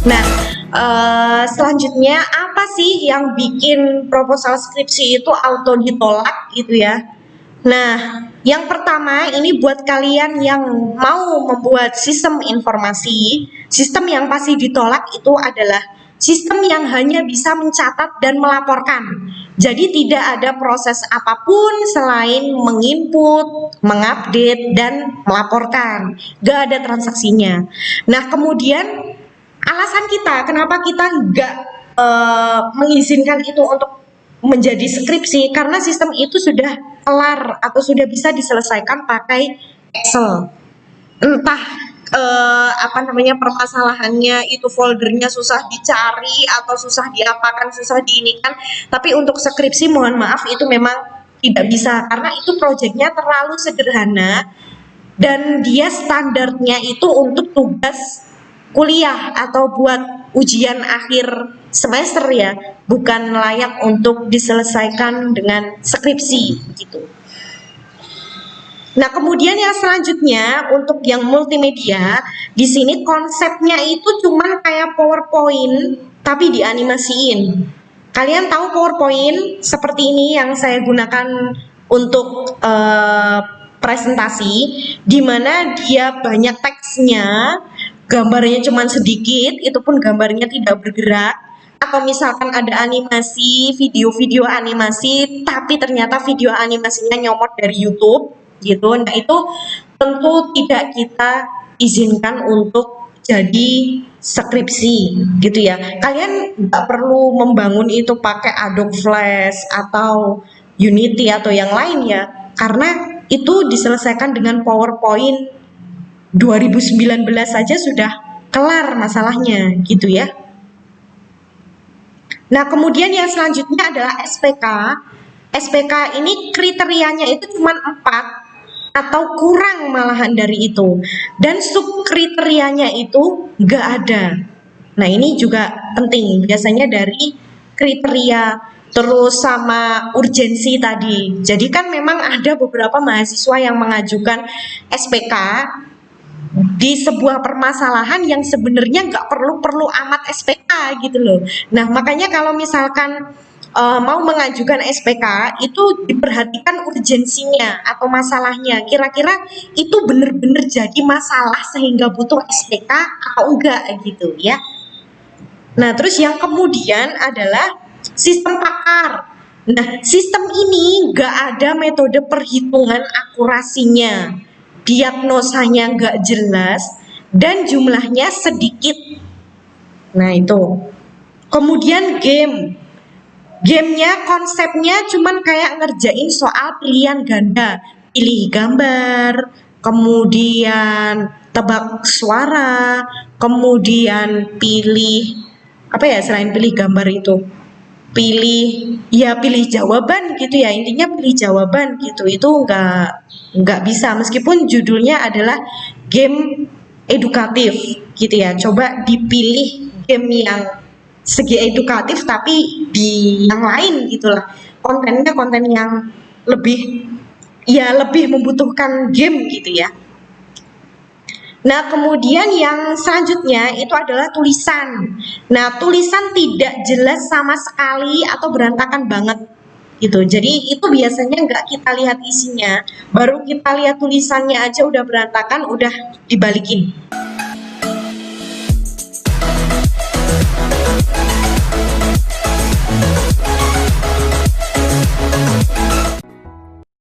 Nah, selanjutnya apa sih yang bikin proposal skripsi itu auto ditolak gitu ya? Nah, yang pertama ini buat kalian yang mau membuat sistem informasi, sistem yang pasti ditolak itu adalah sistem yang hanya bisa mencatat dan melaporkan. Jadi tidak ada proses apapun selain menginput, mengupdate, dan melaporkan. Gak ada transaksinya. Nah, kemudian alasan kita kenapa kita nggak mengizinkan itu untuk menjadi skripsi karena sistem itu sudah kelar atau sudah bisa diselesaikan pakai Excel. Entah apa namanya permasalahannya itu foldernya susah dicari atau susah diapakan, susah diinikan. Tapi untuk skripsi mohon maaf itu memang tidak bisa karena itu proyeknya terlalu sederhana dan dia standarnya itu untuk tugas kuliah atau buat ujian akhir semester ya, bukan layak untuk diselesaikan dengan skripsi gitu. Nah, kemudian yang selanjutnya untuk yang multimedia, di sini konsepnya itu cuman kayak PowerPoint tapi dianimasiin. Kalian tahu PowerPoint seperti ini yang saya gunakan untuk presentasi, di mana dia banyak teksnya, gambarnya cuma sedikit, itu pun gambarnya tidak bergerak, atau misalkan ada animasi, video-video animasi, tapi ternyata video animasinya nyomot dari YouTube, gitu. Nah, itu tentu tidak kita izinkan untuk jadi skripsi, gitu ya. Kalian nggak perlu membangun itu pakai Adobe Flash atau Unity atau yang lain ya, karena itu diselesaikan dengan PowerPoint 2019 saja sudah kelar masalahnya gitu ya. Nah, kemudian yang selanjutnya adalah SPK. SPK ini kriterianya itu cuma 4 atau kurang malahan dari itu. Dan subkriterianya itu nggak ada. Nah, ini juga penting. Biasanya dari kriteria terus sama urgensi tadi. Jadi kan memang ada beberapa mahasiswa yang mengajukan SPK di sebuah permasalahan yang sebenarnya nggak perlu amat SPK gitu loh. Nah, makanya kalau misalkan mau mengajukan SPK itu diperhatikan urgensinya atau masalahnya. Kira-kira itu benar-benar jadi masalah sehingga butuh SPK atau enggak gitu ya. Nah, terus yang kemudian adalah sistem pakar. Nah, sistem ini nggak ada metode perhitungan akurasinya, diagnosanya nggak jelas, dan jumlahnya sedikit. Nah, itu. Kemudian gamenya konsepnya cuman kayak ngerjain soal pilihan ganda, pilih gambar, kemudian tebak suara, kemudian pilih apa ya selain pilih gambar itu, pilih jawaban gitu ya, intinya pilih jawaban gitu. Itu nggak bisa meskipun judulnya adalah game edukatif gitu ya. Coba dipilih game yang segi edukatif tapi di yang lain gitulah, kontennya konten yang lebih membutuhkan game gitu ya. Nah, kemudian yang selanjutnya itu adalah tulisan. Nah, tulisan tidak jelas sama sekali atau berantakan banget gitu. Jadi itu biasanya nggak kita lihat isinya, baru kita lihat tulisannya aja udah berantakan, udah dibalikin.